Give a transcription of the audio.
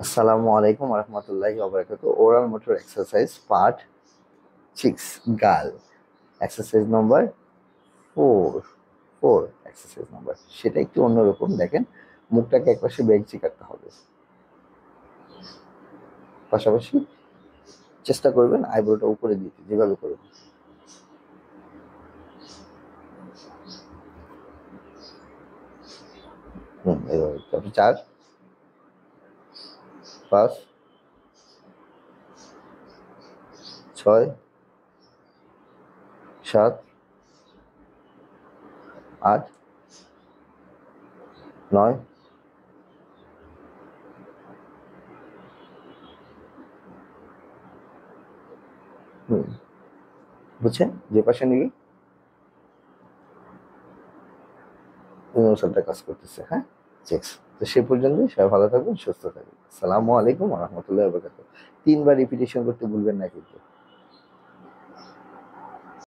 আসসালামু আলাইকুম রহমতুল্লাহি ওবারাকাতু। ওরাল মোটর এক্সারসাইজ পার্ট 6 গাল এক্সারসাইজ নম্বর 4 4 এক্সারসাইজ নাম্বার সেটা একটু অন্যরকম। দেখেন, মুখটাকে একপাশে বেঁচে কাটতে হবে, পাশাপাশি চেষ্টা করবেন আইব্রোটা উপরে দিতে, যেভাবে করবেন। এইভাবে। তারপর 4, 5, 6, 7, 8, 9, বুঝছেন? যে পাশে নিয়ে অনুসারটা কাজ করতেছে। হ্যাঁ, চেক। তো সে পর্যন্তই, সবাই ভালো থাকবেন, সুস্থ থাকবেন। আসসালামু আলাইকুম রহমতুল্লাহ বরকাত। 3 বার রিপিটেশন করতে ভুলবেন না কিন্তু।